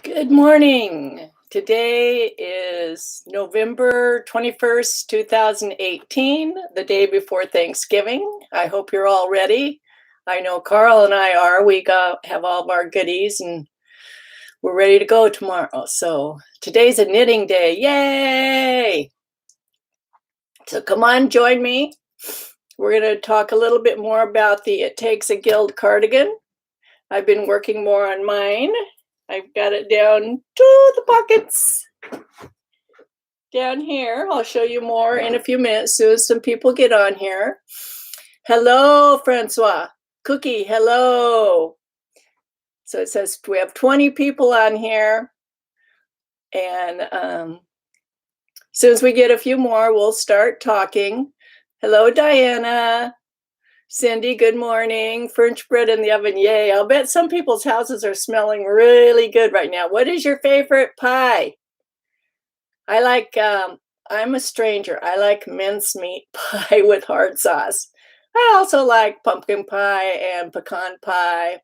Good morning. Today is November 21st, 2018, the day before Thanksgiving. I hope you're all ready. I know Carl and I are. Have all of our goodies and we're ready to go tomorrow. So today's a knitting day. Yay! So come on, join me. We're going to talk a little bit more about the It Takes a Guild cardigan. I've been working more on mine. I've got it down to the pockets down here. I'll show you more in a few minutes, soon as some people get on here. Hello, Francois. Cookie, hello. So it says we have 20 people on here. And as soon as we get a few more, we'll start talking. Hello, Diana. Cindy, good morning. French bread in the oven, yay. I'll bet some people's houses are smelling really good right now. What is your favorite pie? I like, I'm a stranger. I like mincemeat pie with hard sauce. I also like pumpkin pie and pecan pie.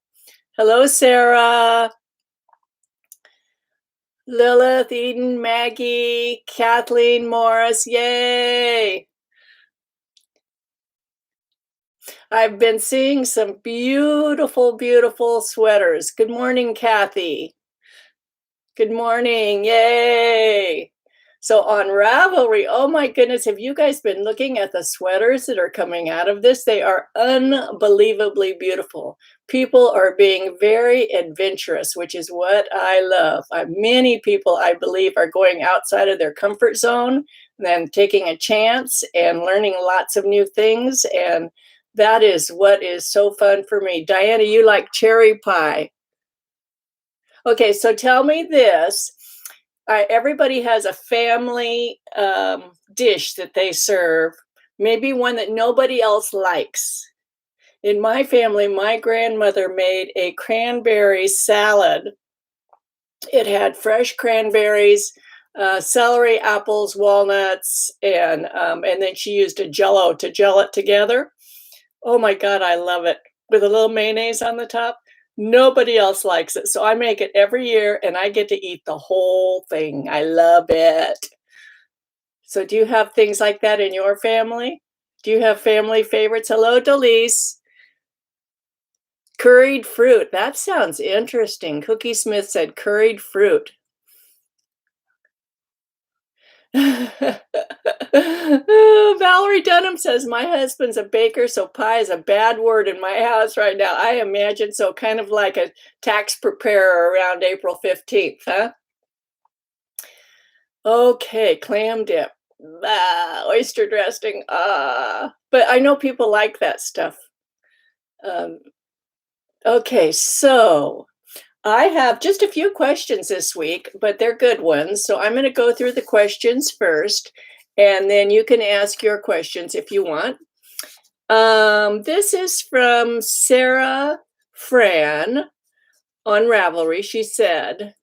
Hello, Sarah. Lilith, Eden, Maggie, Kathleen, Morris, yay. I've been seeing some beautiful, beautiful sweaters. Good morning, Kathy. Good morning, yay. So on Ravelry, oh my goodness, have you guys been looking at the sweaters that are coming out of this? They are unbelievably beautiful. People are being very adventurous, which is what I love. Many people, I believe, are going outside of their comfort zone and then taking a chance and learning lots of new things. And that is what is so fun for me. Diana, you like cherry pie. Okay, so tell me this. Everybody has a family dish that they serve, maybe one that nobody else likes. In my family, my grandmother made a cranberry salad. It had fresh cranberries, celery, apples, walnuts, and then she used a Jell-O to gel it together. Oh my God, I love it. With a little mayonnaise on the top. Nobody else likes it. So I make it every year and I get to eat the whole thing. I love it. So do you have things like that in your family? Do you have family favorites? Hello, Delise. Curried fruit. That sounds interesting. Cookie Smith said curried fruit. Valerie Dunham says, my husband's a baker, so pie is a bad word in my house right now. I imagine so, kind of like a tax preparer around April 15th, huh? Okay, clam dip. Oyster dressing. But I know people like that stuff. Okay, so I have just a few questions this week, but they're good ones. So I'm going to go through the questions first, and then you can ask your questions if you want. This is from Sarah Fran on Ravelry. She said,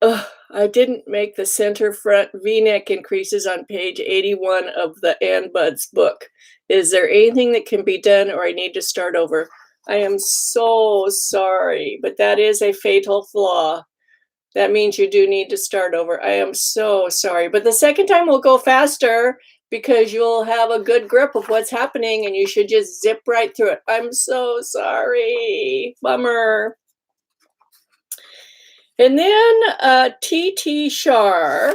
I didn't make the center front V-neck increases on page 81 of the Ann Buds book. Is there anything that can be done, or I need to start over? I am so sorry, but that is a fatal flaw. That means you do need to start over. I am so sorry, but the second time will go faster because you'll have a good grip of what's happening and you should just zip right through it. I'm so sorry. Bummer. And then T.T. Shar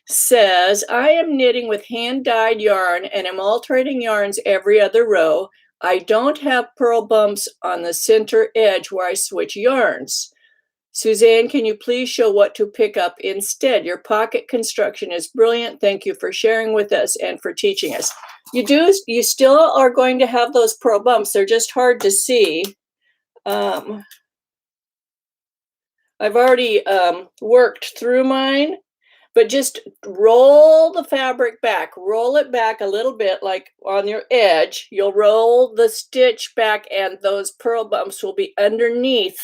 says, I am knitting with hand-dyed yarn and I'm alternating yarns every other row. I don't have purl bumps on the center edge where I switch yarns. Suzanne, can you please show what to pick up instead? Your pocket construction is brilliant. Thank you for sharing with us and for teaching us. You still are going to have those purl bumps. They're just hard to see. I've already worked through mine, but just roll the fabric back. Roll it back a little bit, like on your edge. You'll roll the stitch back and those purl bumps will be underneath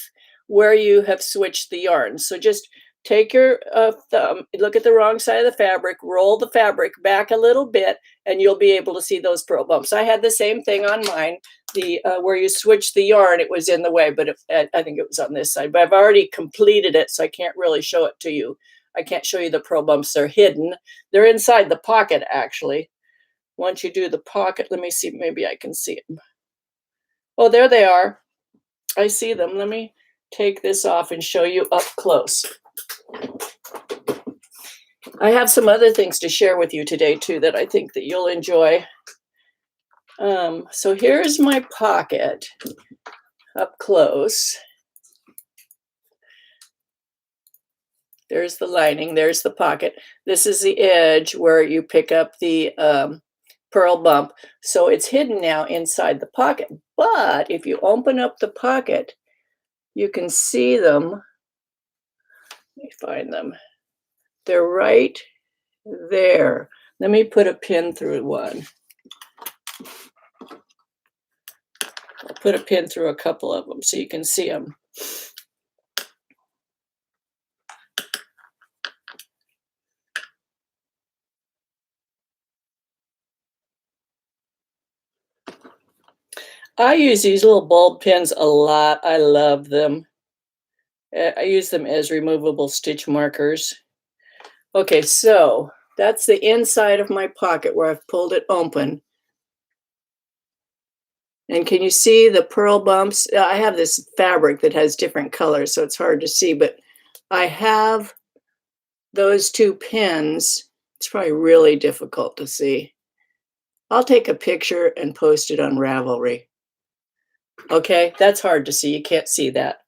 where you have switched the yarn. So just take your thumb, look at the wrong side of the fabric, roll the fabric back a little bit, and you'll be able to see those purl bumps. I had the same thing on mine. The where you switch the yarn, it was in the way, but I think it was on this side. But I've already completed it, so I can't really show it to you. I can't show you the purl bumps. They're hidden. They're inside the pocket, actually. Once you do the pocket, let me see. Maybe I can see them. Oh, there they are. I see them. Let me take this off and show you up close. I have some other things to share with you today too that I think that you'll enjoy. So here's my pocket up close. There's the lining, there's the pocket. This is the edge where you pick up the purl bump. So it's hidden now inside the pocket. But if you open up the pocket, you can see them. Let me find them. They're right there. Let me put a pin through one. I'll put a pin through a couple of them so you can see them. I use these little bulb pins a lot. I love them. I use them as removable stitch markers. Okay, so that's the inside of my pocket where I've pulled it open. And can you see the purl bumps? I have this fabric that has different colors, so it's hard to see, but I have those two pins. It's probably really difficult to see. I'll take a picture and post it on Ravelry. Okay, that's hard to see. You can't see that.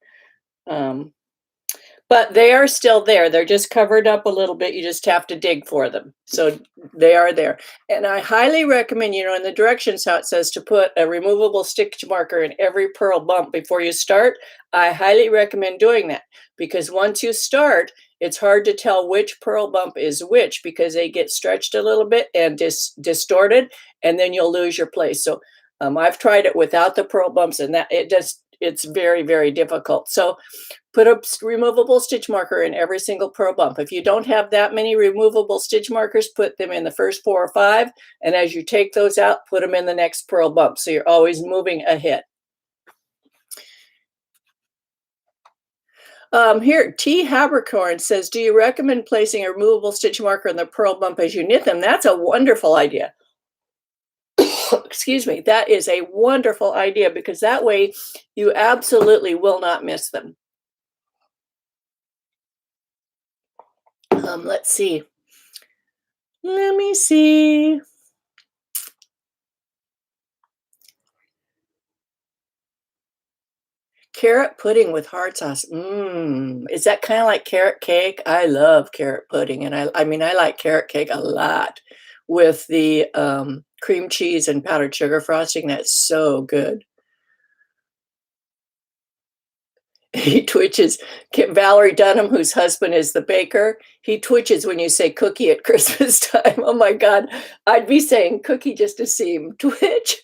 But they are still there. They're just covered up a little bit. You just have to dig for them. So they are there. And I highly recommend, you know, in the directions how it says to put a removable stitch marker in every purl bump before you start. I highly recommend doing that because once you start, it's hard to tell which purl bump is which because they get stretched a little bit and distorted, and then you'll lose your place. So I've tried it without the purl bumps, and that it's very, very difficult. So put a removable stitch marker in every single purl bump. If you don't have that many removable stitch markers, put them in the first 4 or 5. And as you take those out, put them in the next purl bump. So you're always moving ahead. Here, T. Habercorn says, do you recommend placing a removable stitch marker in the purl bump as you knit them? That's a wonderful idea. Excuse me. That is a wonderful idea because that way you absolutely will not miss them. Let's see. Let me see. Carrot pudding with hard sauce. Is that kind of like carrot cake? I love carrot pudding, and I mean I like carrot cake a lot with the cream cheese and powdered sugar frosting. That's so good. He twitches. Valerie Dunham, whose husband is the baker, he twitches when you say cookie at Christmas time. Oh my God, I'd be saying cookie just to see him twitch.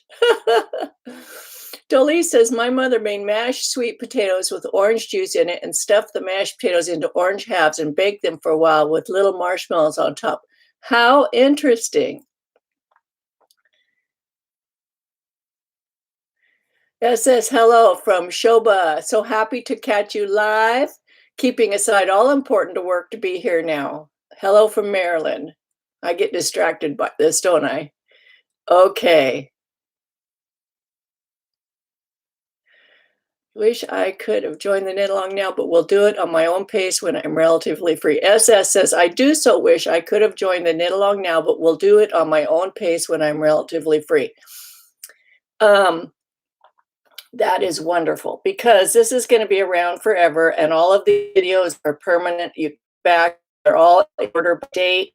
Dolly says, my mother made mashed sweet potatoes with orange juice in it and stuffed the mashed potatoes into orange halves and baked them for a while with little marshmallows on top. How interesting. It says, hello from Shoba. So happy to catch you live. Keeping aside all important to work to be here now. Hello from Maryland. I get distracted by this, don't I? Okay. Wish I could have joined the knit along now, but will do it on my own pace when I'm relatively free. SS says, I do so wish I could have joined the knit along now, but will do it on my own pace when I'm relatively free. That is wonderful because this is going to be around forever and all of the videos are permanent. You back, they're all in order by date.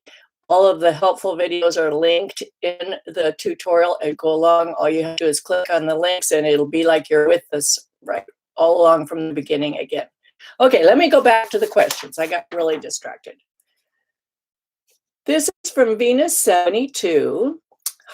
All of the helpful videos are linked in the tutorial and go along. All you have to do is click on the links and it'll be like you're with us right all along from the beginning again. Okay, let me go back to the questions. I got really distracted. This is from Venus 72.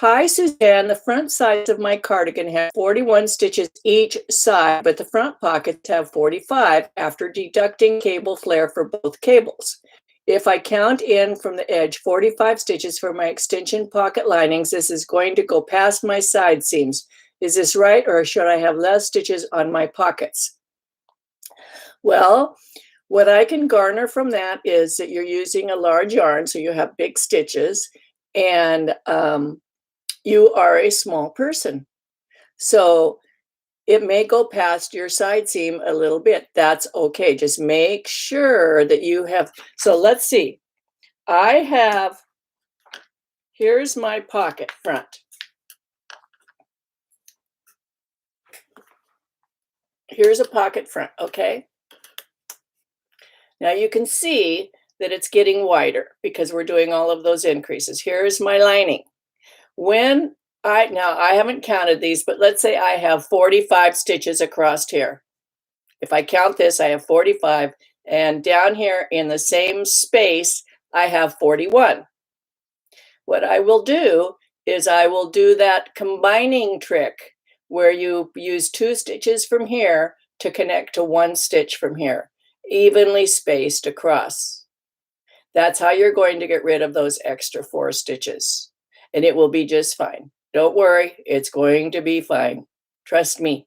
Hi, Suzanne. The front sides of my cardigan have 41 stitches each side, but the front pockets have 45 after deducting cable flare for both cables. If I count in from the edge 45 stitches for my extension pocket linings, this is going to go past my side seams. Is this right, or should I have less stitches on my pockets? Well, what I can garner from that is that you're using a large yarn, so you have big stitches, and you are a small person. So it may go past your side seam a little bit. That's okay. Just make sure that you have, so let's see. Here's my pocket front. Here's a pocket front, okay? Now you can see that it's getting wider because we're doing all of those increases. Here's my lining. Now I haven't counted these, but let's say I have 45 stitches across here. If I count this, I have 45, and down here in the same space, I have 41. What I will do is I will do that combining trick where you use 2 stitches from here to connect to 1 stitch from here, evenly spaced across. That's how you're going to get rid of those extra 4 stitches, and it will be just fine. Don't worry, it's going to be fine. Trust me.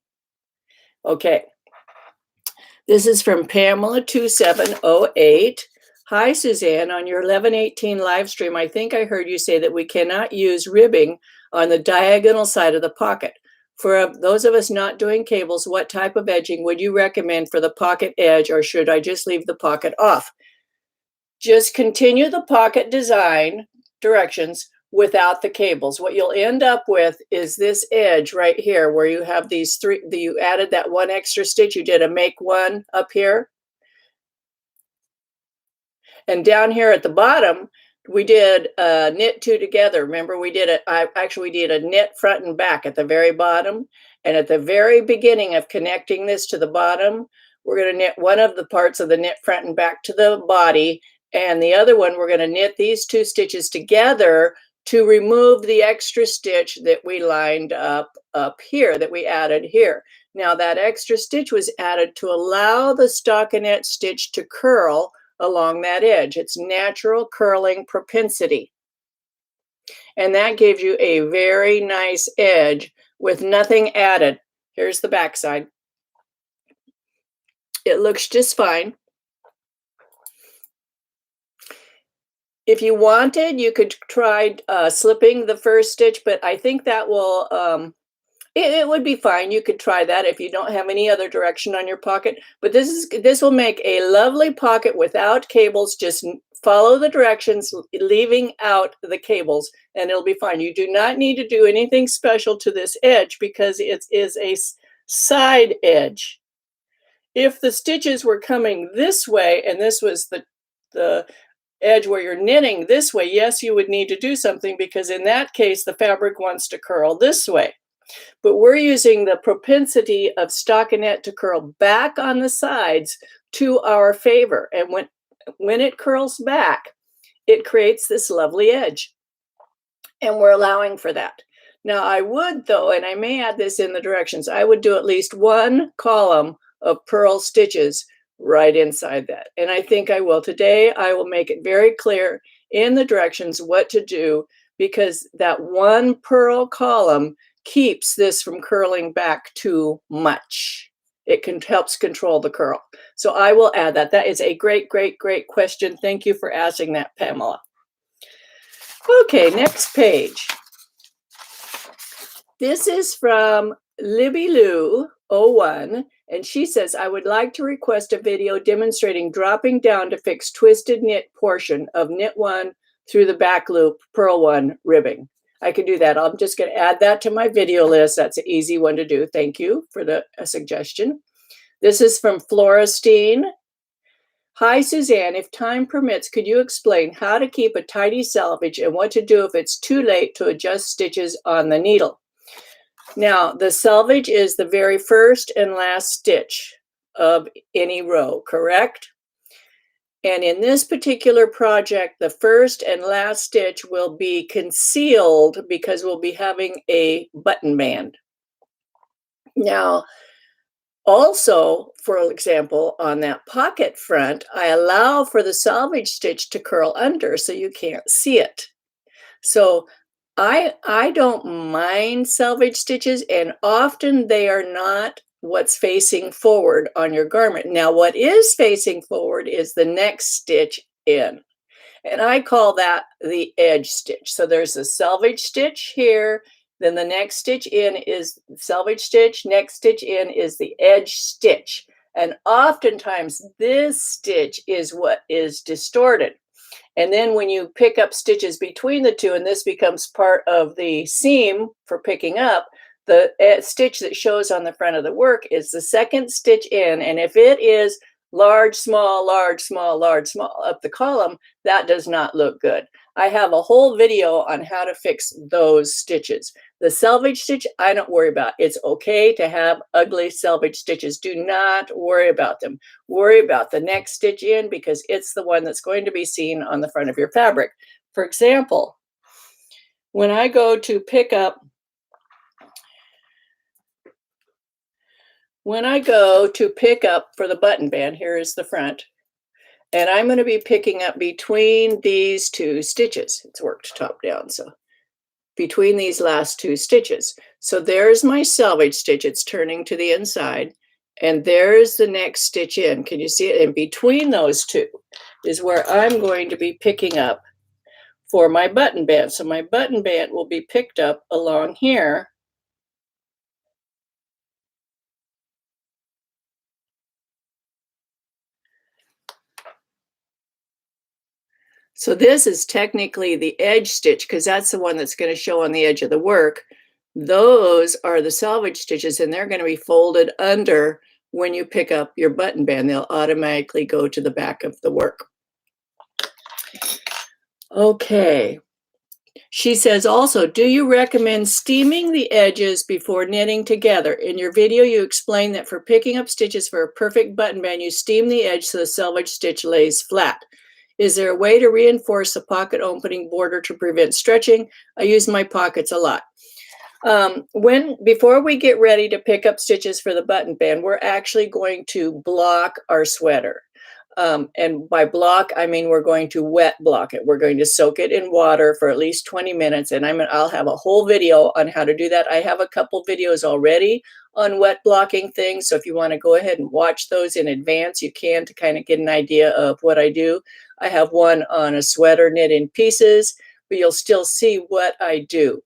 Okay. This is from Pamela2708. Hi, Suzanne. On your 11:18 live stream, I think I heard you say that we cannot use ribbing on the diagonal side of the pocket. For those of us not doing cables, what type of edging would you recommend for the pocket edge, or should I just leave the pocket off? Just continue the pocket design directions without the cables. What you'll end up with is this edge right here where you have these 3, you added that 1 extra stitch, you did a make 1 up here. And down here at the bottom, we did knit 2 together. Remember, we did we did a knit front and back at the very bottom. And at the very beginning of connecting this to the bottom, we're going to knit one of the parts of the knit front and back to the body. And the other one, we're going to knit these 2 stitches together to remove the extra stitch that we lined up here, that we added here. Now that extra stitch was added to allow the stockinette stitch to curl along that edge. It's natural curling propensity. And that gives you a very nice edge with nothing added. Here's the back side. It looks just fine. If you wanted, you could try slipping the first stitch, but I think that will, it would be fine. You could try that if you don't have any other direction on your pocket. But this will make a lovely pocket without cables. Just follow the directions, leaving out the cables, and it'll be fine. You do not need to do anything special to this edge because it is a side edge. If the stitches were coming this way and this was the edge where you're knitting this way, yes, you would need to do something because in that case, the fabric wants to curl this way. But we're using the propensity of stockinette to curl back on the sides to our favor. And when it curls back, it creates this lovely edge. And we're allowing for that. Now I would though, and I may add this in the directions, I would do at least 1 column of purl stitches right inside that. And I think I will. Today, I will make it very clear in the directions what to do because that 1 purl column keeps this from curling back too much. It helps control the curl. So I will add that. That is a great, great, great question. Thank you for asking that, Pamela. Okay, next page. This is from Libby Lou 01. And she says, I would like to request a video demonstrating dropping down to fix twisted knit portion of knit 1 through the back loop, purl 1 ribbing. I can do that. I'm just going to add that to my video list. That's an easy one to do. Thank you for the suggestion. This is from Florestine. Hi, Suzanne. If time permits, could you explain how to keep a tidy selvage and what to do if it's too late to adjust stitches on the needle? Now, the selvage is the very first and last stitch of any row, correct? And in this particular project, the first and last stitch will be concealed because we'll be having a button band. Now, also, for example, on that pocket front, I allow for the selvage stitch to curl under so you can't see it. So I don't mind selvage stitches, and often they are not what's facing forward on your garment. Now, what is facing forward is the next stitch in. And I call that the edge stitch. So there's a selvage stitch here, then the next stitch in is selvage stitch, next stitch in is the edge stitch. And oftentimes this stitch is what is distorted. And then when you pick up stitches between the two, and this becomes part of the seam for picking up, the stitch that shows on the front of the work is the second stitch in. And if it is large, small, large, small, large, small up the column, that does not look good. I have a whole video on how to fix those stitches. The selvage stitch, I don't worry about. It's okay to have ugly selvage stitches. Do not worry about them. Worry about the next stitch in because it's the one that's going to be seen on the front of your fabric. For example, when I go to pick up for the button band, here is the front, and I'm going to be picking up between these two stitches. It's worked top down, so between these last two stitches. So there's my selvage stitch. It's turning to the inside, and there's the next stitch in. Can you see it? And between those two is where I'm going to be picking up for my button band. So my button band will be picked up along here. So this is technically the edge stitch because that's the one that's going to show on the edge of the work. Those are the selvage stitches, and they're going to be folded under when you pick up your button band. They'll automatically go to the back of the work. Okay. She says also, do you recommend steaming the edges before knitting together? In your video, you explain that for picking up stitches for a perfect button band, you steam the edge so the selvage stitch lays flat. Is there a way to reinforce the pocket opening border to prevent stretching? I use my pockets a lot. Before we get ready to pick up stitches for the button band, we're actually going to block our sweater. And by block, I mean we're going to wet block it. We're going to soak it in water for at least 20 minutes, and I'll have a whole video on how to do that. I have a couple videos already on wet blocking things, so if you want to go ahead and watch those in advance, you can to kind of get an idea of what I do. I have one on a sweater knit in pieces, but you'll still see what I do.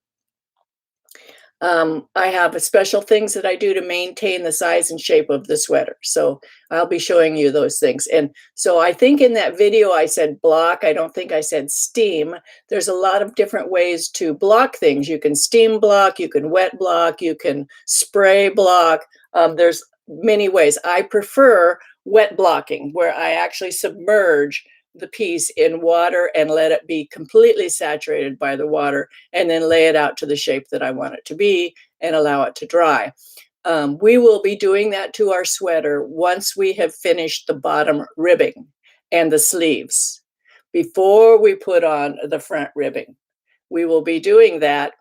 I have special things that I do to maintain the size and shape of the sweater. So I'll be showing you those things. And so I think in that video I said block. I don't think I said steam. There's a lot of different ways to block things. You can steam block, you can wet block, you can spray block. There's many ways. I prefer wet blocking, where I actually submerge the piece in water and let it be completely saturated by the water, and then lay it out to the shape that I want it to be and allow it to dry. We will be doing that to our sweater once we have finished the bottom ribbing and the sleeves. Before we put on the front ribbing, we will be doing that,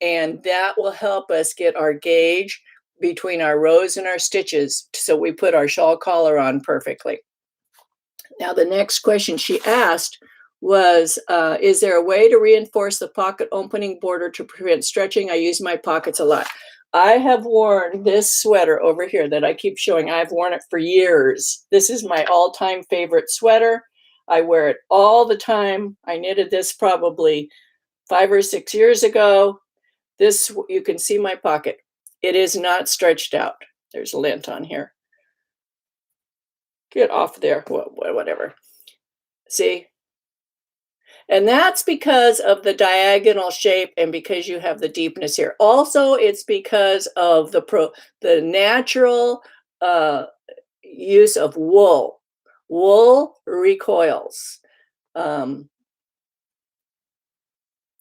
and that will help us get our gauge between our rows and our stitches so we put our shawl collar on perfectly. Now, the next question she asked was, is there a way to reinforce the pocket opening border to prevent stretching? I use my pockets a lot. I have worn this sweater over here that I keep showing. I've worn it for years. This is my all-time favorite sweater. I wear it all the time. I knitted this probably 5 or 6 years ago. This, you can see my pocket. It is not stretched out. There's lint on here. Get off there, whatever. See? And that's because of the diagonal shape and because you have the deepness here. Also, it's because of the natural use of wool. Wool recoils.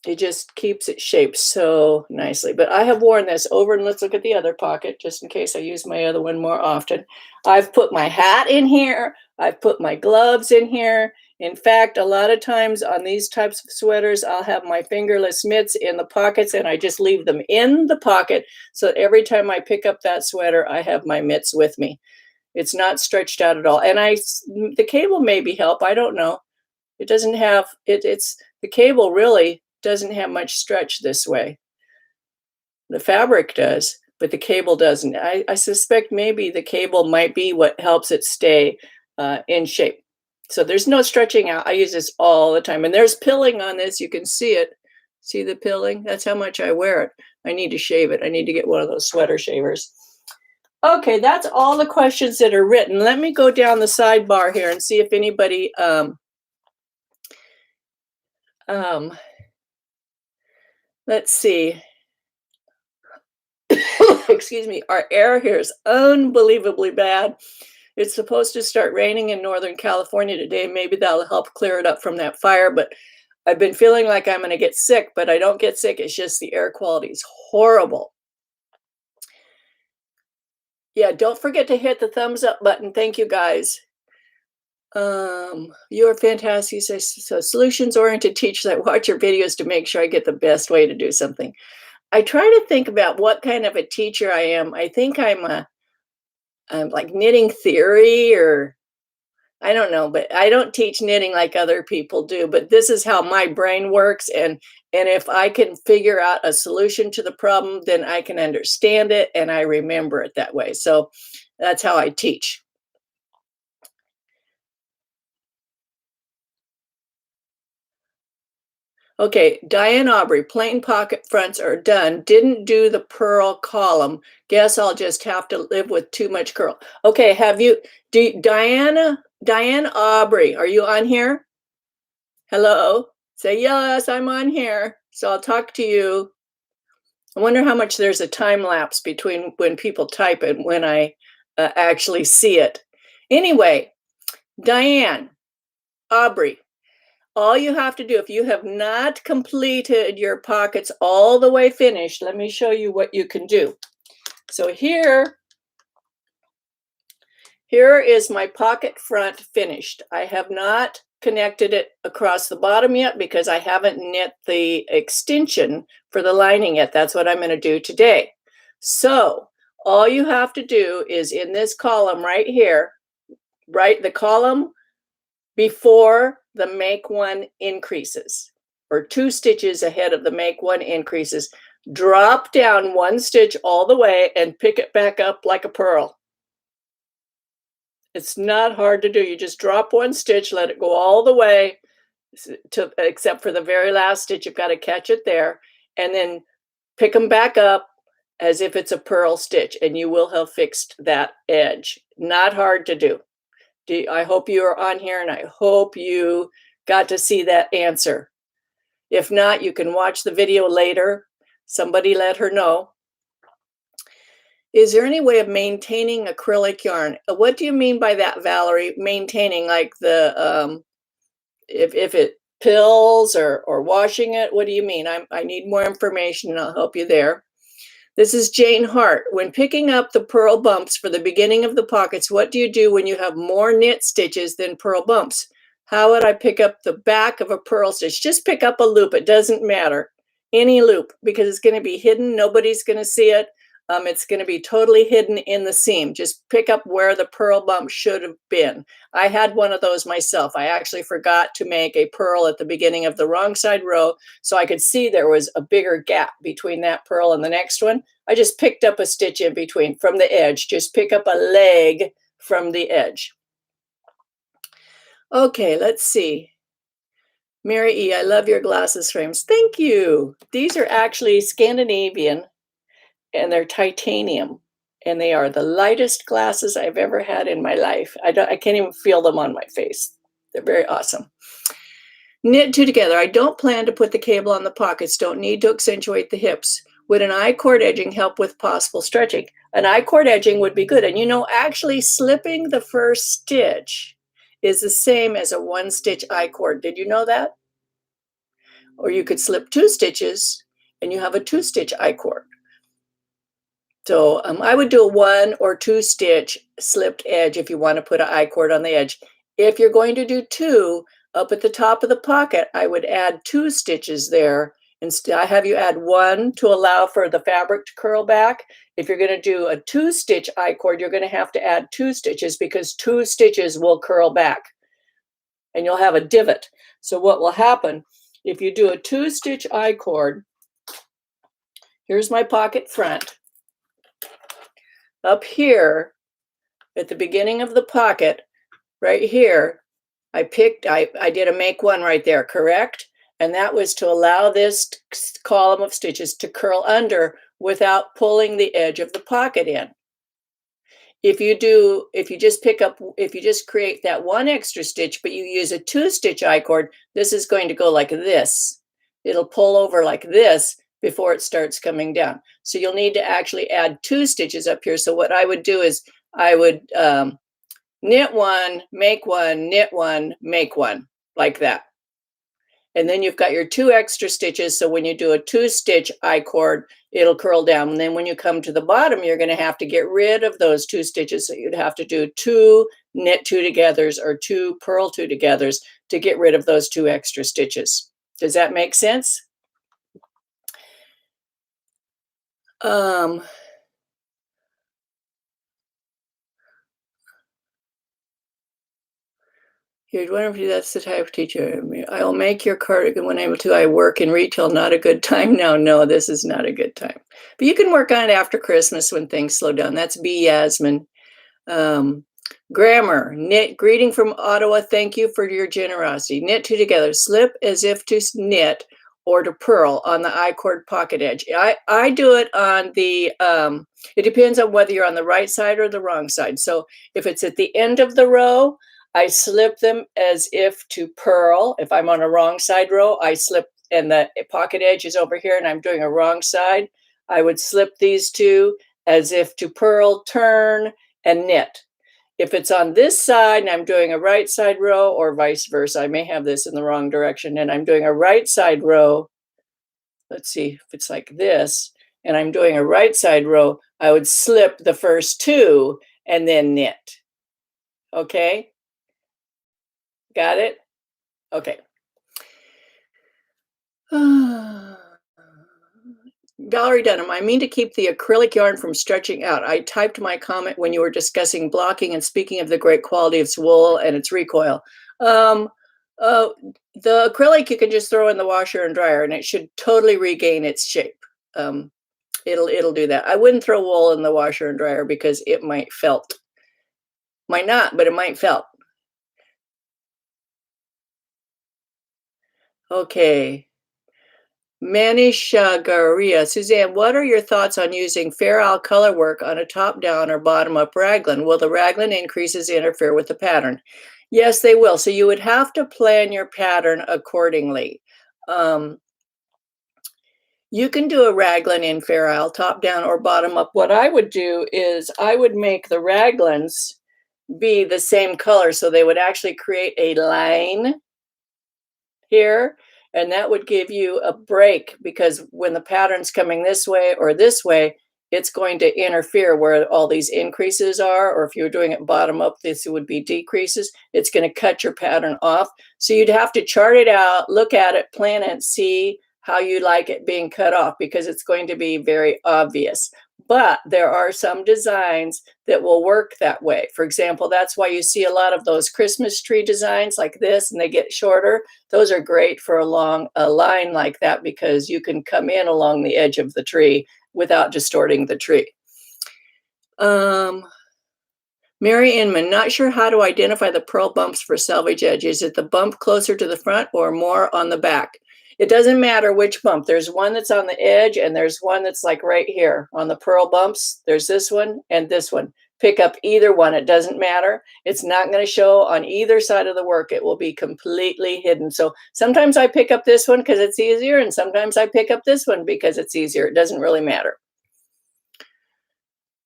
It just keeps it shaped so nicely. But I have worn this over, and let's look at the other pocket just in case I use my other one more often. I've put my hat in here. I've put my gloves in here. In fact, a lot of times on these types of sweaters, I'll have my fingerless mitts in the pockets and I just leave them in the pocket. So every time I pick up that sweater, I have my mitts with me. It's not stretched out at all. And the cable maybe help. I don't know. It doesn't have, it's the cable really doesn't have much stretch this way. The fabric does, but the cable doesn't. I suspect maybe the cable might be what helps it stay in shape. So there's no stretching out. I use this all the time. And there's pilling on this. You can see it. See the pilling? That's how much I wear it. I need to shave it. I need to get one of those sweater shavers. Okay, that's all the questions that are written. Let me go down the sidebar here and see if anybody let's see. Excuse me. Our air here is unbelievably bad. It's supposed to start raining in Northern California today. Maybe that'll help clear it up from that fire. But I've been feeling like I'm going to get sick, but I don't get sick. It's just the air quality is horrible. Yeah, don't forget to hit the thumbs up button. Thank you, guys. You're fantastic. So solutions-oriented teachers. I watch your videos to make sure I get the best way to do something. I try to think about what kind of a teacher I am. I think I'm like knitting theory, or I don't know, but I don't teach knitting like other people do. But this is how my brain works, and if I can figure out a solution to the problem, then I can understand it and I remember it that way. So that's how I teach. Okay, Diane Aubrey, plain pocket fronts are done. Didn't do the purl column. Guess I'll just have to live with too much curl. Okay, Diane Aubrey, are you on here? Hello? Say yes, I'm on here. So I'll talk to you. I wonder how much there's a time lapse between when people type and when I actually see it. Anyway, Diane Aubrey, all you have to do, if you have not completed your pockets all the way finished, let me show you what you can do. So here is my pocket front finished. I have not connected it across the bottom yet because I haven't knit the extension for the lining yet. That's what I'm going to do today. So all you have to do is in this column right here, write the column before the make one increases, or 2 stitches ahead of the make one increases. Drop down 1 stitch all the way and pick it back up like a purl. It's not hard to do. You just drop 1 stitch, let it go all the way to, except for the very last stitch. You've got to catch it there, and then pick them back up as if it's a purl stitch, and you will have fixed that edge. Not hard to do. I hope you are on here, and I hope you got to see that answer. If not, you can watch the video later. Somebody let her know. Is there any way of maintaining acrylic yarn? What do you mean by that, Valerie? Maintaining, like the if it pills or washing it? What do you mean? I need more information, and I'll help you there. This is Jane Hart. When picking up the purl bumps for the beginning of the pockets, what do you do when you have more knit stitches than purl bumps? How would I pick up the back of a purl stitch? Just pick up a loop. It doesn't matter. Any loop, because it's going to be hidden. Nobody's going to see it. It's going to be totally hidden in the seam. Just pick up where the purl bump should have been. I had one of those myself. I actually forgot to make a purl at the beginning of the wrong side row, so I could see there was a bigger gap between that purl and the next one. I just picked up a stitch in between from the edge. Just pick up a leg from the edge. Okay, let's see. Mary E., I love your glasses frames. Thank you. These are actually Scandinavian, and they're titanium, and they are the lightest glasses I've ever had in my life. I can't even feel them on my face. They're very awesome. Knit 2 together. I don't plan to put the cable on the pockets. Don't need to accentuate the hips. Would an I-cord edging help with possible stretching? An I-cord edging would be good. And you know, actually slipping the first stitch is the same as a 1-stitch I-cord. Did you know that? or you could slip 2 stitches and you have a 2-stitch I-cord. So I would do a 1 or 2 stitch slipped edge if you want to put an I-cord on the edge. If you're going to do 2, up at the top of the pocket, I would add 2 stitches there. Instead, I have you add 1 to allow for the fabric to curl back. If you're going to do a 2-stitch I-cord, you're going to have to add 2 stitches because 2 stitches will curl back and you'll have a divot. So what will happen if you do a 2-stitch I-cord, here's my pocket front. Up here at the beginning of the pocket, right here, I did a make 1 right there, correct? And that was to allow this column of stitches to curl under without pulling the edge of the pocket in. If you just create that 1 extra stitch, but you use a 2-stitch I-cord, this is going to go like this. It'll pull over like this before it starts coming down. So you'll need to actually add 2 stitches up here. So what I would do is I would knit 1, make 1, knit 1, make 1, like that. And then you've got your 2 extra stitches. So when you do a 2-stitch I-cord, it'll curl down. And then when you come to the bottom, you're going to have to get rid of those 2 stitches. So you'd have to do 2 knit 2 togethers or 2 purl 2 togethers to get rid of those 2 extra stitches. Does that make sense? You're wondering if that's the type of teacher. I'll make your cardigan when able to. I work in retail, not a good time now. No, this is not a good time. But you can work on it after Christmas when things slow down. That's B. Yasmin. Grammar, knit, greeting from Ottawa. Thank you for your generosity. Knit 2 together, slip as if to knit or to purl on the I-cord pocket edge. I do it on the, it depends on whether you're on the right side or the wrong side. So if it's at the end of the row, I slip them as if to purl. If I'm on a wrong side row, I slip and the pocket edge is over here and I'm doing a wrong side. I would slip these 2 as if to purl, turn, and knit. If it's on this side and I'm doing a right side row or vice versa, I may have this in the wrong direction and I'm doing a right side row. Let's see if it's like this and I'm doing a right side row, I would slip the first 2 and then knit. Okay? Got it? Okay. Valerie Dunham, I mean to keep the acrylic yarn from stretching out. I typed my comment when you were discussing blocking and speaking of the great quality of its wool and its recoil. The acrylic you can just throw in the washer and dryer and it should totally regain its shape. It'll do that. I wouldn't throw wool in the washer and dryer because it might felt. Might not, but it might felt. Okay. Manishagaria. Suzanne, what are your thoughts on using Fair color work on a top-down or bottom-up raglan? Will the raglan increases interfere with the pattern? Yes, they will. So you would have to plan your pattern accordingly. You can do a raglan in Fair top-down or bottom-up. What I would do is I would make the raglans be the same color so they would actually create a line here. And that would give you a break because when the pattern's coming this way or this way, it's going to interfere where all these increases are, or if you're doing it bottom up, this would be decreases. It's going to cut your pattern off. So you'd have to chart it out, look at it, plan it, see how you like it being cut off because it's going to be very obvious. But there are some designs that will work that way. For example, that's why you see a lot of those Christmas tree designs like this and they get shorter. Those are great for a line like that because you can come in along the edge of the tree without distorting the tree. Mary Inman, not sure how to identify the purl bumps for selvage edge. Is it the bump closer to the front or more on the back? It doesn't matter which bump. There's one that's on the edge and there's one that's like right here on the purl bumps. There's this one and this one. Pick up either one. It doesn't matter. It's not going to show on either side of the work. It will be completely hidden. So sometimes I pick up this one because it's easier and sometimes I pick up this one because it's easier. It doesn't really matter.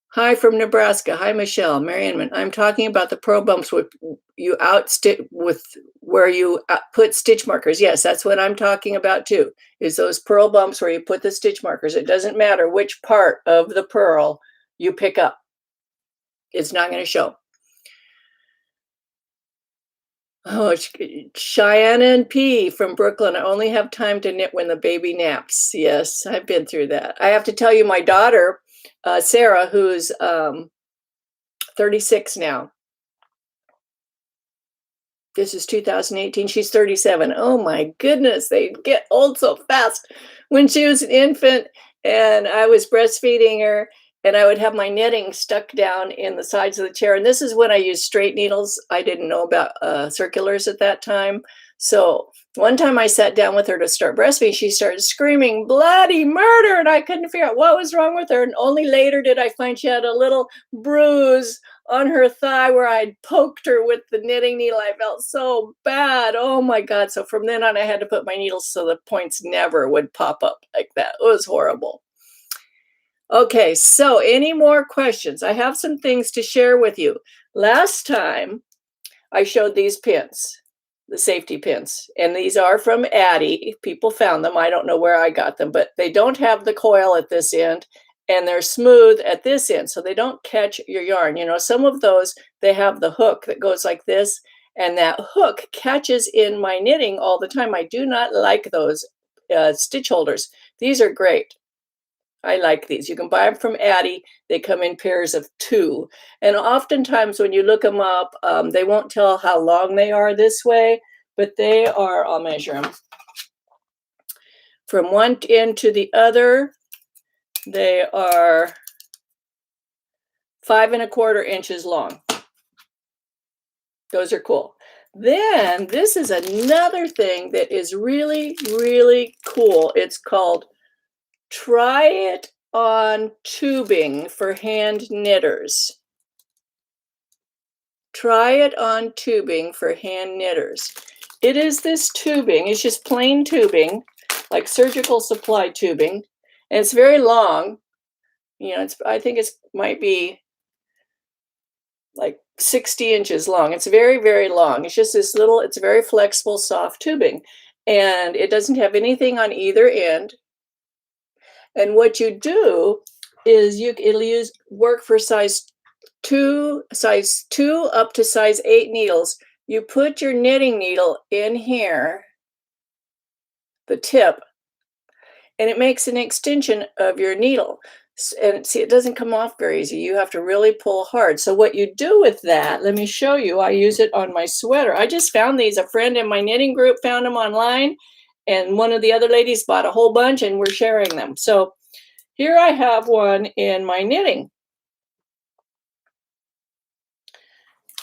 Hi from Nebraska. Hi, Michelle. Mary Inman. I'm talking about the purl bumps with you outstitch with where you put stitch markers. Yes, that's what I'm talking about too, is those purl bumps where you put the stitch markers. It doesn't matter which part of the purl you pick up. It's not going to show. Oh, Cheyenne and P from Brooklyn. I only have time to knit when the baby naps. Yes, I've been through that. I have to tell you, my daughter, Sarah, who's 36 now. This is 2018. She's 37. Oh my goodness, they get old so fast. When she was an infant and I was breastfeeding her, and I would have my knitting stuck down in the sides of the chair. And this is when I used straight needles. I didn't know about circulars at that time. So one time I sat down with her to start breastfeeding, she started screaming bloody murder, and I couldn't figure out what was wrong with her. And only later did I find she had a little bruise on her thigh where I'd poked her with the knitting needle. I felt so bad. Oh my God. So from then on, I had to put my needles so the points never would pop up like that. It was horrible. Okay, so any more questions? I have some things to share with you. Last time I showed these pins, the safety pins, and these are from Addie. People found them. I don't know where I got them, but they don't have the coil at this end, and they're smooth at this end, so they don't catch your yarn. You know, some of those, they have the hook that goes like this, and that hook catches in my knitting all the time. I do not like those stitch holders. These are great. I like these. You can buy them from Addie. They come in pairs of 2. And oftentimes when you look them up, they won't tell how long they are this way, but they are, I'll measure them. From one end to the other, they are 5 1/4 inches long. Those are cool. Then this is another thing that is really, really cool. It's called Try It on Tubing for hand knitters. Try It on Tubing for hand knitters. It is this tubing. It's just plain tubing, like surgical supply tubing, and it's very long. You know, I think it might be like 60 inches long. It's very, very long. It's just this little, it's very flexible, soft tubing, and it doesn't have anything on either end. And what you do is it'll work for size 2 up to size 8 needles. You put your knitting needle in here, the tip, and it makes an extension of your needle. And see, it doesn't come off very easy. You have to really pull hard. So what you do with that, let me show you. I use it on my sweater. I just found these. A friend in my knitting group found them online, and one of the other ladies bought a whole bunch, and we're sharing them. So here I have one in my knitting.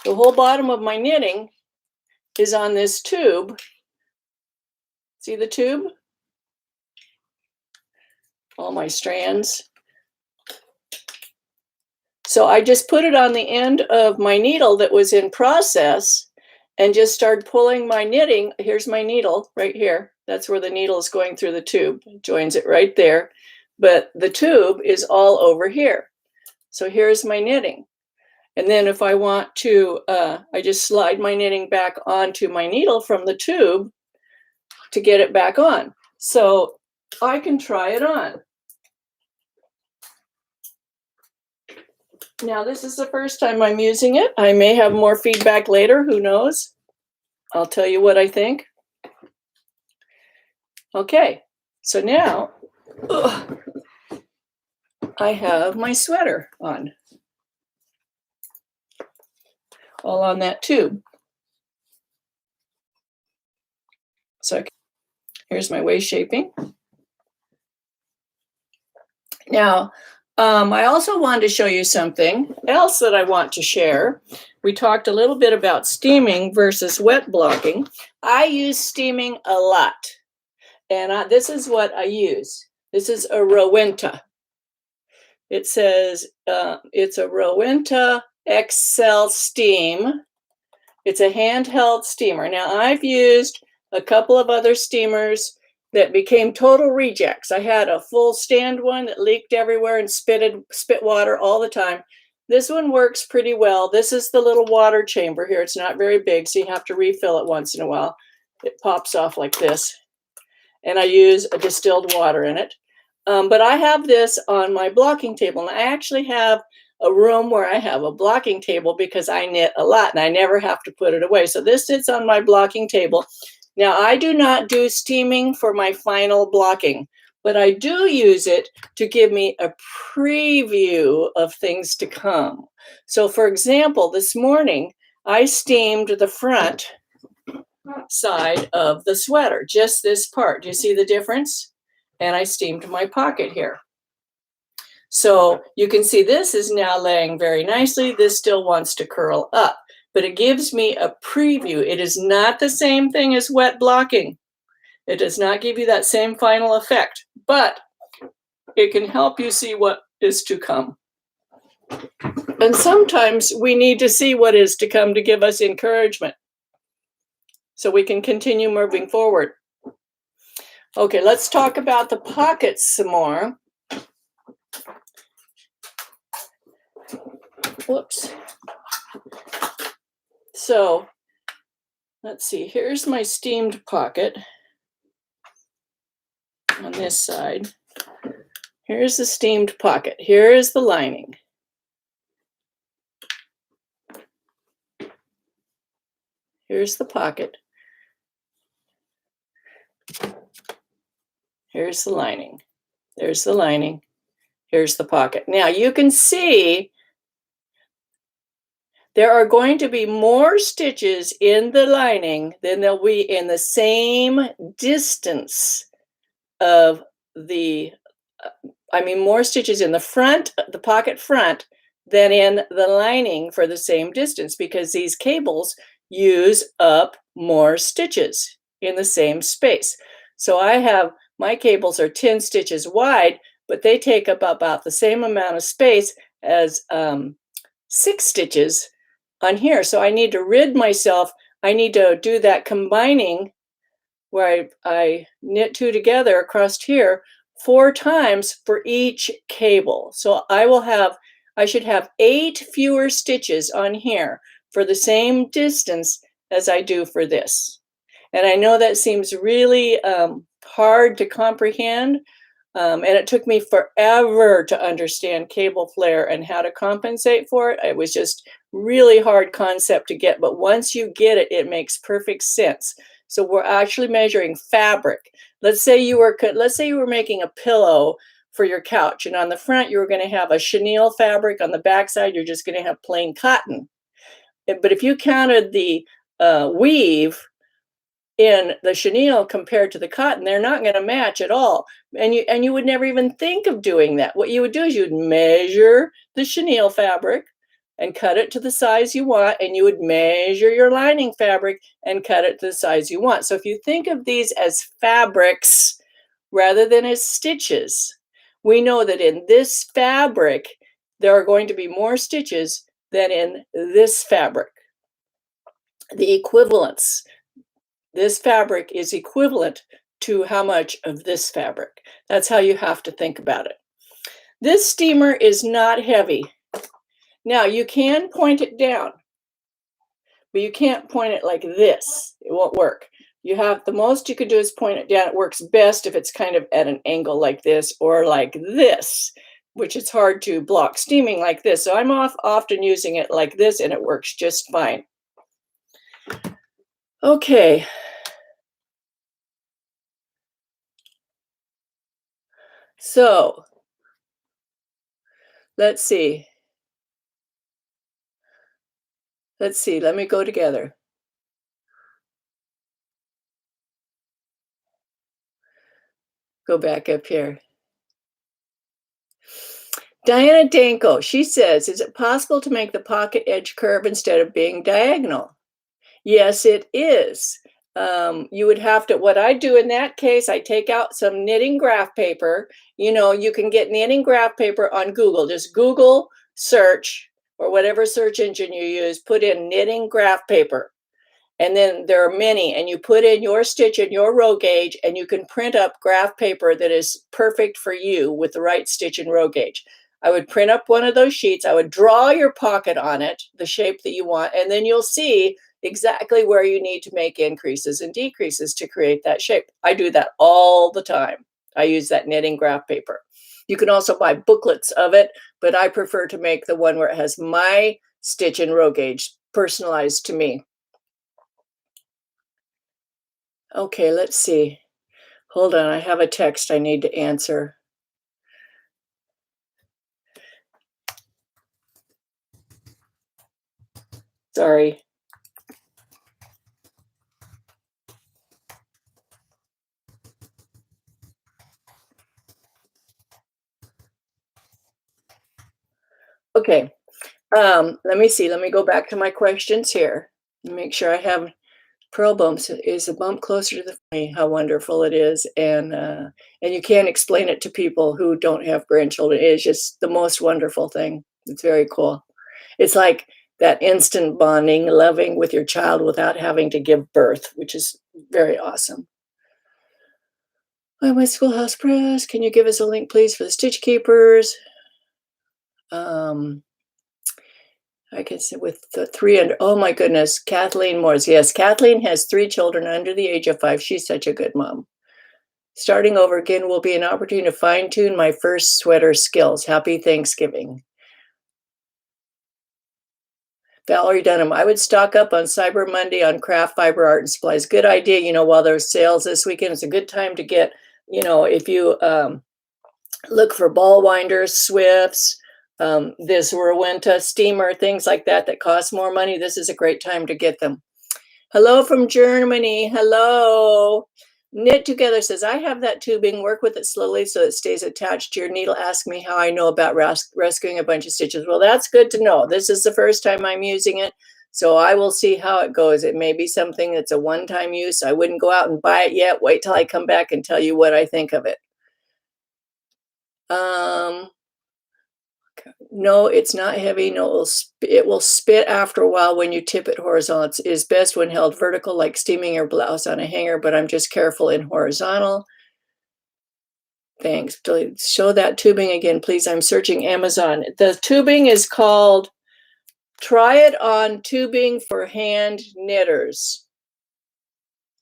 The whole bottom of my knitting is on this tube. See the tube? All my strands. So I just put it on the end of my needle that was in process and just started pulling my knitting. Here's my needle right here. That's where the needle is going through the tube. It joins it right there. But the tube is all over here. So here's my knitting. And then if I want to, I just slide my knitting back onto my needle from the tube to get it back on. So I can try it on. Now, this is the first time I'm using it. I may have more feedback later, who knows? I'll tell you what I think. Okay, so now I have my sweater on, all on that tube. So here's my waist shaping. Now, I also wanted to show you something else that I want to share. We talked a little bit about steaming versus wet blocking. I use steaming a lot, and this is what I use. This is a Rowenta. It says it's a Rowenta XL Steam. It's a handheld steamer. Now, I've used a couple of other steamers that became total rejects. I had a full stand one that leaked everywhere and spit water all the time. This one works pretty well. This is the little water chamber here. It's not very big, so you have to refill it once in a while. It pops off like this. And I use a distilled water in it. But I have this on my blocking table, and I actually have a room where I have a blocking table because I knit a lot and I never have to put it away. So this sits on my blocking table. Now, I do not do steaming for my final blocking, but I do use it to give me a preview of things to come. So for example, this morning, I steamed the front side of the sweater, just this part. Do you see the difference? And I steamed my pocket here. So you can see this is now laying very nicely. This still wants to curl up, but it gives me a preview. It is not the same thing as wet blocking. It does not give you that same final effect, but it can help you see what is to come. And sometimes we need to see what is to come to give us encouragement so we can continue moving forward. Okay, let's talk about the pockets some more. Whoops. So let's see, here's my steamed pocket on this side. Here's the steamed pocket. Here is the lining. Here's the pocket. Here's the lining. There's the lining. Here's the pocket. Now you can see there are going to be more stitches in the lining than there'll be in the same distance of the, more stitches in the front, the pocket front, than in the lining for the same distance, because these cables use up more stitches in the same space. So I have, my cables are 10 stitches wide, but they take up about the same amount of space as 6 stitches on here. So I need to rid myself. I need to do that combining where I knit 2 together across here 4 times for each cable. So I should have 8 fewer stitches on here for the same distance as I do for this. And I know that seems really hard to comprehend. And it took me forever to understand cable flare and how to compensate for it. It was just really hard concept to get, but once you get it, it makes perfect sense. So we're actually measuring fabric. Let's say you were making a pillow for your couch, and on the front you were going to have a chenille fabric. On the back side, you're just going to have plain cotton. But if you counted the weave in the chenille compared to the cotton, they're not going to match at all. And you would never even think of doing that. What you would do is you'd measure the chenille fabric and cut it to the size you want, and you would measure your lining fabric and cut it to the size you want. So if you think of these as fabrics rather than as stitches, we know that in this fabric, there are going to be more stitches than in this fabric. The equivalence. This fabric is equivalent to how much of this fabric. That's how you have to think about it. This steamer is not heavy. Now you can point it down, but you can't point it like this. It won't work. The most you could do is point it down. It works best if it's kind of at an angle like this or like this, which is hard to block steaming like this. So I'm often using it like this, and it works just fine. Okay. So let's see. Let me go together. Go back up here. Diana Danko, she says, is it possible to make the pocket edge curve instead of being diagonal? Yes, it is. You would have to, what I do in that case, I take out some knitting graph paper. You can get knitting graph paper on Google. Just Google search, or whatever search engine you use, put in knitting graph paper. And then there are many, and you put in your stitch and your row gauge, and you can print up graph paper that is perfect for you with the right stitch and row gauge. I would print up one of those sheets. I would draw your pocket on it, the shape that you want, and then you'll see exactly where you need to make increases and decreases to create that shape. I do that all the time. I use that knitting graph paper. You can also buy booklets of it, but I prefer to make the one where it has my stitch and row gauge personalized to me. Okay, let's see. Hold on, I have a text I need to answer. Sorry. Okay, let me see. Let me go back to my questions here. Make sure I have purl bumps. Is a bump closer to the family? How wonderful it is, and you can't explain it to people who don't have grandchildren. It is just the most wonderful thing. It's very cool. It's like that instant bonding, loving with your child without having to give birth, which is very awesome. Oh, my schoolhouse press. Can you give us a link, please, for the Stitch Keepers? I can say with the 300. Oh my goodness, Kathleen Moores. Yes, Kathleen has 3 children under the age of 5. She's such a good mom. Starting over again will be an opportunity to fine tune my first sweater skills. Happy Thanksgiving. Valerie Dunham, I would stock up on Cyber Monday on craft fiber art and supplies. Good idea. You know, while there's sales this weekend, it's a good time to get, you know, if you look for ball winders, swifts, this Rowenta steamer, things like that that cost more money. This is a great time to get them. Hello from Germany. Hello. Knit Together says, I have that tubing. Work with it slowly so it stays attached to your needle. Ask me how I know about rescuing a bunch of stitches. Well, that's good to know. This is the first time I'm using it, so I will see how it goes. It may be something that's a one-time use. I wouldn't go out and buy it yet. Wait till I come back and tell you what I think of it. No, it's not heavy. No, it will spit after a while when you tip it horizontal. It is best when held vertical, like steaming your blouse on a hanger, but I'm just careful in horizontal. Thanks. Show that tubing again, please. I'm searching Amazon. The tubing is called Try It On Tubing for Hand Knitters.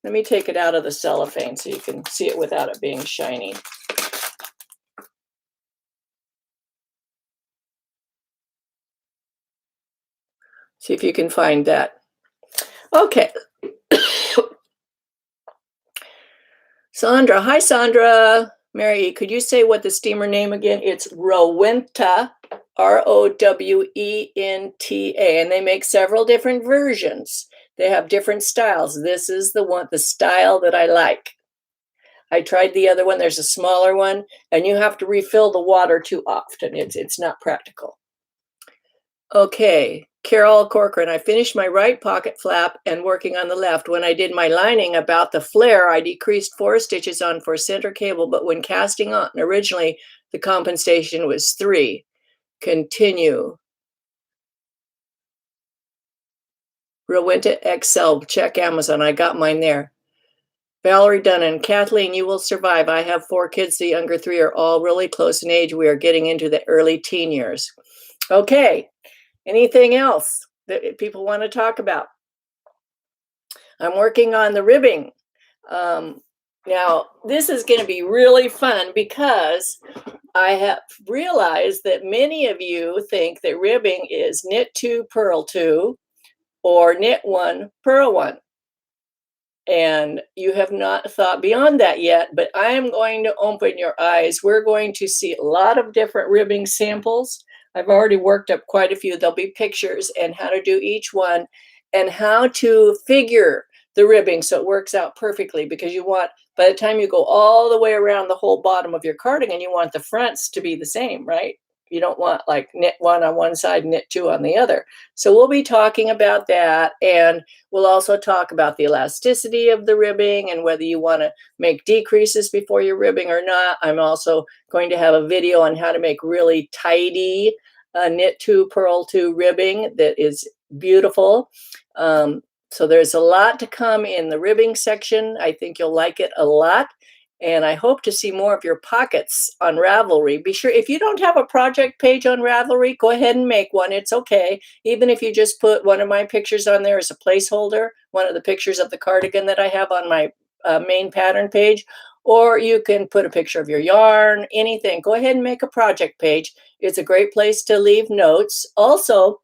Let me take it out of the cellophane so you can see it without it being shiny. See if you can find that. Okay. Sandra. Hi, Sandra. Mary, could you say what the steamer name again? It's Rowenta, Rowenta, and they make several different versions. They have different styles. This is the style that I like. I tried the other one. There's a smaller one, and you have to refill the water too often. It's not practical. Okay, Carol Corcoran, I finished my right pocket flap and working on the left. When I did my lining about the flare, I decreased 4 stitches on for center cable, but when casting on originally, the compensation was 3. Continue. Rowenta XL, check Amazon. I got mine there. Valerie Dunnan, Kathleen, you will survive. I have 4 kids. The younger 3 are all really close in age. We are getting into the early teen years. Okay. Anything else that people want to talk about? I'm working on the ribbing. Now, this is going to be really fun because I have realized that many of you think that ribbing is knit 2, purl 2, or knit 1, purl 1. And you have not thought beyond that yet, but I am going to open your eyes. We're going to see a lot of different ribbing samples. I've already worked up quite a few. There'll be pictures and how to do each one and how to figure the ribbing so it works out perfectly, because you want, by the time you go all the way around the whole bottom of your cardigan, you want the fronts to be the same, right? You don't want like knit 1 on one side, knit 2 on the other. So we'll be talking about that, and we'll also talk about the elasticity of the ribbing and whether you want to make decreases before you're ribbing or not. I'm also going to have a video on how to make really tidy knit 2, purl 2 ribbing that is beautiful. So there's a lot to come in the ribbing section. I think you'll like it a lot. And I hope to see more of your pockets on Ravelry. Be sure, if you don't have a project page on Ravelry, go ahead and make one. It's okay. Even if you just put one of my pictures on there as a placeholder, one of the pictures of the cardigan that I have on my main pattern page, or you can put a picture of your yarn, anything. Go ahead and make a project page. It's a great place to leave notes. Also,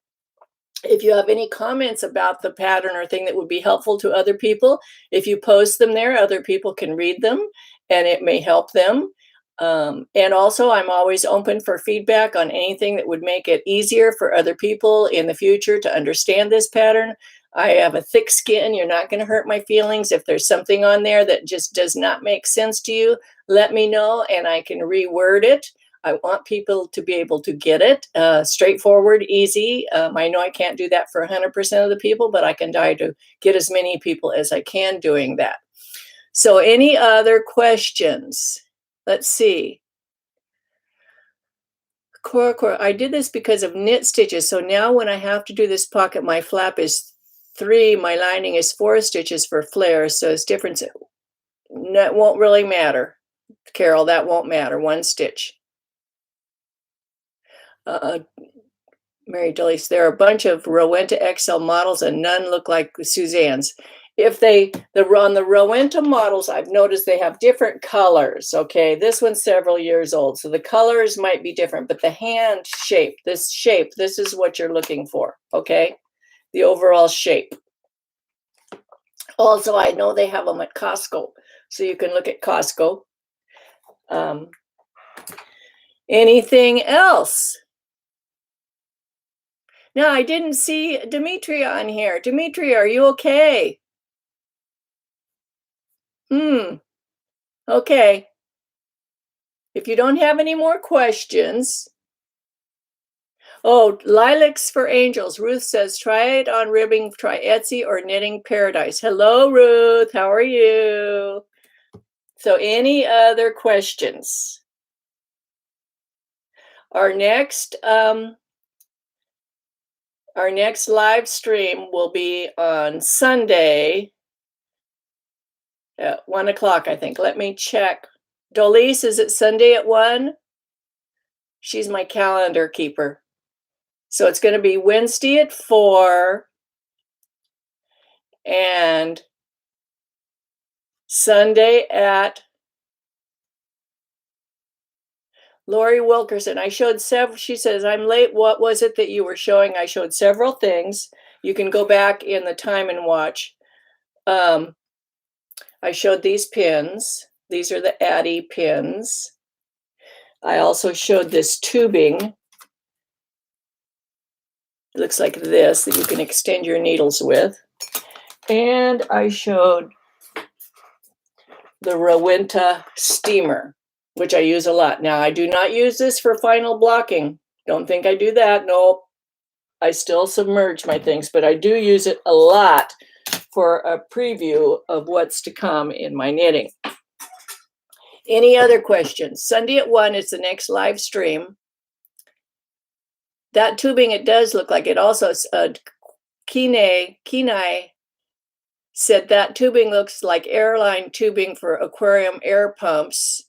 if you have any comments about the pattern or thing that would be helpful to other people, if you post them there, other people can read them and it may help them. And also, I'm always open for feedback on anything that would make it easier for other people in the future to understand this pattern. I have a thick skin. You're not going to hurt my feelings. If there's something on there that just does not make sense to you, let me know and I can reword it. I want people to be able to get it straightforward, easy. I know I can't do that for 100% of the people, but I can try to get as many people as I can doing that. So any other questions? Let's see. Cora, I did this because of knit stitches. So now when I have to do this pocket, my flap is 3, my lining is 4 stitches for flares. So it's different. That won't really matter. Carol, that won't matter. 1 stitch. Mary Delice, there are a bunch of Rowenta XL models and none look like Suzanne's. If on the Rowenta models, I've noticed they have different colors. Okay, this one's several years old, so the colors might be different, but the hand shape, this is what you're looking for, okay? The overall shape. Also, I know they have them at Costco, so you can look at Costco. Anything else? No, I didn't see Dimitri on here. Dimitri, are you okay? Okay. If you don't have any more questions. Oh, lilacs for angels. Ruth says, try it on ribbing, try Etsy or Knitting Paradise. Hello, Ruth. How are you? So any other questions? Our next live stream will be on Sunday at 1 o'clock, I think. Let me check. Dolise, is it Sunday at 1? She's my calendar keeper. So it's going to be Wednesday at 4 and Sunday at Lori Wilkerson. I showed several. She says, I'm late. What was it that you were showing? I showed several things. You can go back in the time and watch. I showed these pins. These are the Addy pins. I also showed this tubing. It looks like this that you can extend your needles with. And I showed the Rowenta steamer, which I use a lot. Now, I do not use this for final blocking. Don't think I do that. Nope. I still submerge my things, but I do use it a lot for a preview of what's to come in my knitting. Any other questions? Sunday at 1 is the next live stream. That tubing, it does look like it also, Kenai said that tubing looks like airline tubing for aquarium air pumps.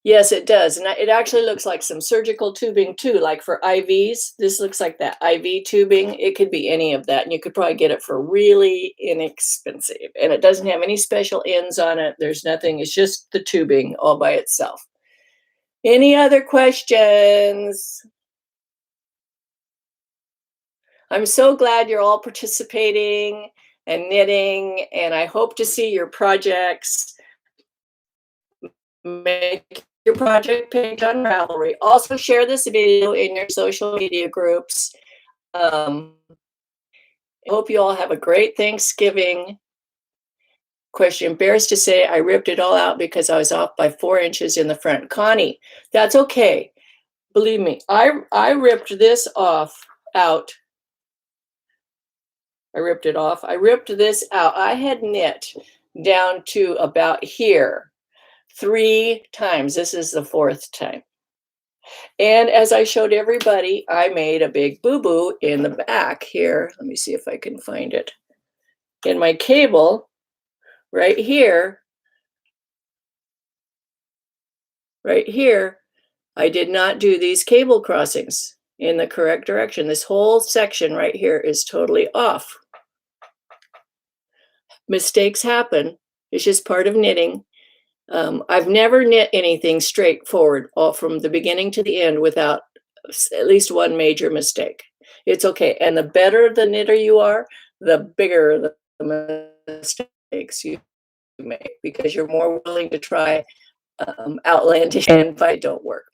Yes, it does. And it actually looks like some surgical tubing too, like for IVs. This looks like that IV tubing. It could be any of that. And you could probably get it for really inexpensive. And it doesn't have any special ends on it. There's nothing. It's just the tubing all by itself. Any other questions? I'm so glad you're all participating and knitting, and I hope to see your projects. Make your project page on Ravelry. Also share this video in your social media groups. I hope you all have a great Thanksgiving. Question, embarrassed to say I ripped it all out because I was off by 4 inches in the front. Connie, that's okay. Believe me, I ripped this out. I ripped it off. I ripped this out. I had knit down to about here 3 times. This is the 4th time. And as I showed everybody, I made a big boo-boo in the back here. Let me see if I can find it. In my cable, right here, right here, I did not do these cable crossings in the correct direction. This whole section right here is totally off. Mistakes happen. It's just part of knitting. I've never knit anything straightforward, all from the beginning to the end, without at least one major mistake. It's okay. And the better the knitter you are, the bigger the mistakes you make, because you're more willing to try outlandish and if I don't work.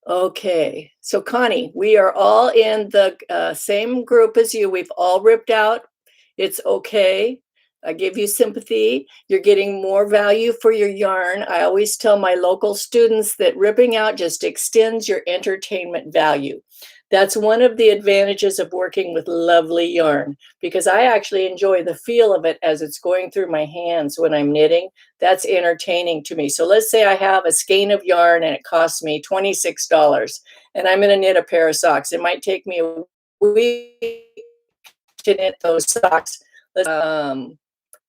Okay, so Connie, we are all in the same group as you. We've all ripped out. It's okay. I give you sympathy. You're getting more value for your yarn. I always tell my local students that ripping out just extends your entertainment value. That's one of the advantages of working with lovely yarn, because I actually enjoy the feel of it as it's going through my hands when I'm knitting. That's entertaining to me. So let's say I have a skein of yarn and it costs me $26 and I'm going to knit a pair of socks. It might take me a week to knit those socks.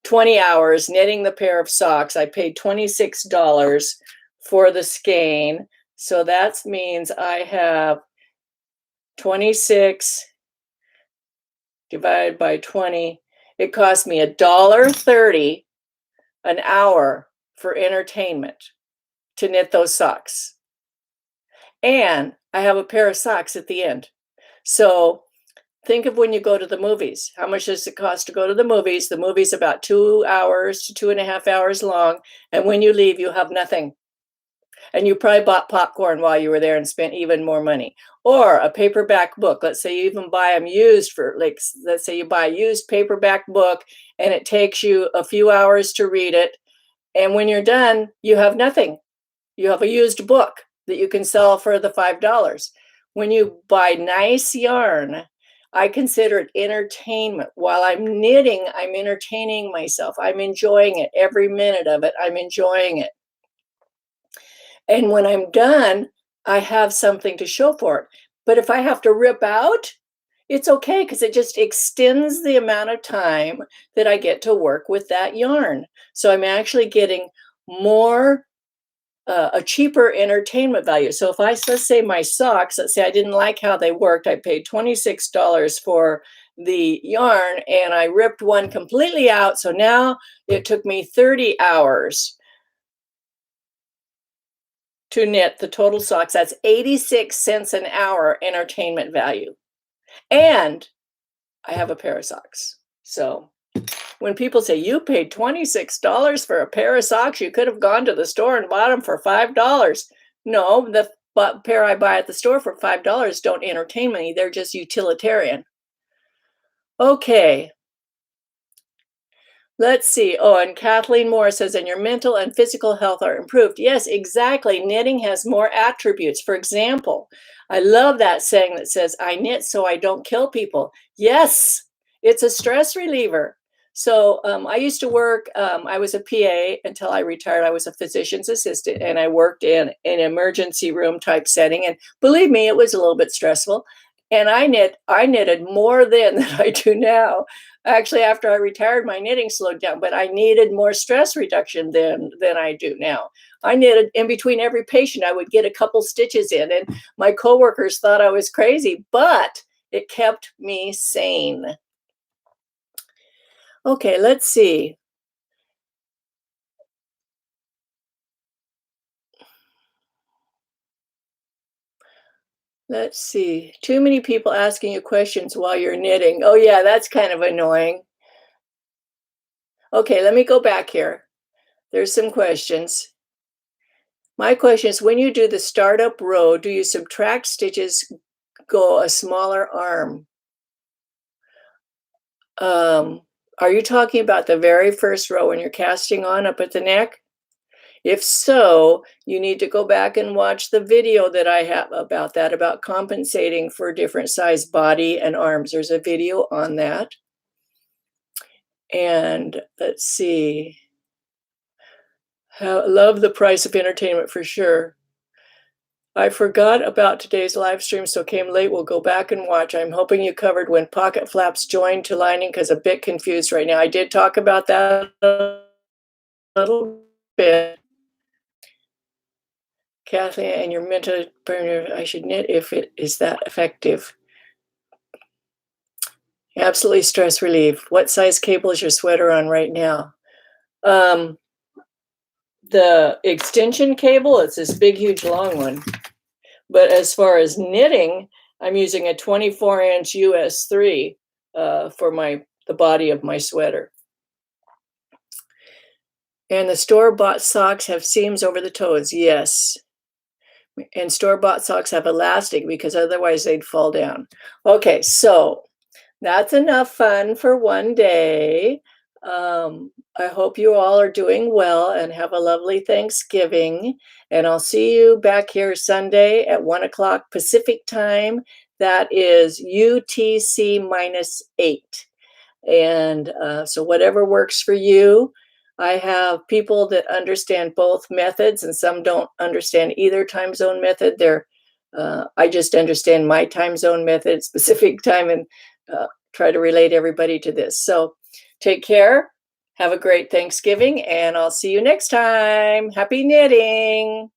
20 hours knitting the pair of socks. I paid $26 for the skein. So that means I have 26 divided by 20. It cost me $1.30 an hour for entertainment to knit those socks. And I have a pair of socks at the end. So think of when you go to the movies. How much does it cost to go to the movies? The movie's about 2 hours to 2.5 hours long. And when you leave, you have nothing. And you probably bought popcorn while you were there and spent even more money. Or a paperback book. Let's say you even buy them used for, like, let's say you buy a used paperback book and it takes you a few hours to read it. And when you're done, you have nothing. You have a used book that you can sell for the $5. When you buy nice yarn, I consider it entertainment. While I'm knitting, I'm entertaining myself. I'm enjoying it. Every minute of it, I'm enjoying it. And when I'm done, I have something to show for it. But if I have to rip out, it's okay, because it just extends the amount of time that I get to work with that yarn. So I'm actually getting more, a cheaper entertainment value. So if let's say my socks, let's say I didn't like how they worked, I paid $26 for the yarn and I ripped one completely out. So now it took me 30 hours to knit the total socks. That's 86 cents an hour entertainment value. And I have a pair of socks. So when people say you paid $26 for a pair of socks, you could have gone to the store and bought them for $5. No, the pair I buy at the store for $5 don't entertain me. They're just utilitarian. Okay. Let's see. Oh, and Kathleen Moore says, and your mental and physical health are improved. Yes, exactly. Knitting has more attributes. For example, I love that saying that says, I knit so I don't kill people. Yes, it's a stress reliever. So I used to work, I was a PA until I retired. I was a physician's assistant and I worked in an emergency room type setting. And believe me, it was a little bit stressful. And I knitted more then than I do now. Actually, after I retired, my knitting slowed down, but I needed more stress reduction than I do now. I knitted in between every patient. I would get a couple stitches in, and my coworkers thought I was crazy, but it kept me sane. Okay, let's see. Let's see. Too many people asking you questions while you're knitting. Oh yeah, that's kind of annoying. Okay, let me go back here. There's some questions. My question is, when you do the startup row, do you subtract stitches, go a smaller arm? Are you talking about the very first row when you're casting on up at the neck? If so, you need to go back and watch the video that I have about that, about compensating for different size body and arms. There's a video on that. And let's see. Love the price of entertainment for sure. I forgot about today's live stream, so came late. We'll go back and watch. I'm hoping you covered when pocket flaps join to lining, because a bit confused right now. I did talk about that a little bit. Kathy, and your mental burner, I should knit if it is that effective. Absolutely stress relief. What size cable is your sweater on right now? The extension cable, it's this big, huge, long one. But as far as knitting, I'm using a 24-inch US 3 for the body of my sweater. And the store-bought socks have seams over the toes. Yes. And store-bought socks have elastic because otherwise they'd fall down. Okay, so that's enough fun for one day. I hope you all are doing well and have a lovely Thanksgiving. And I'll see you back here Sunday at 1 o'clock Pacific time. That is UTC -8. And so whatever works for you. I have people that understand both methods, and some don't understand either time zone method. I just understand my time zone method, specific time, and try to relate everybody to this. So take care. Have a great Thanksgiving, and I'll see you next time. Happy knitting.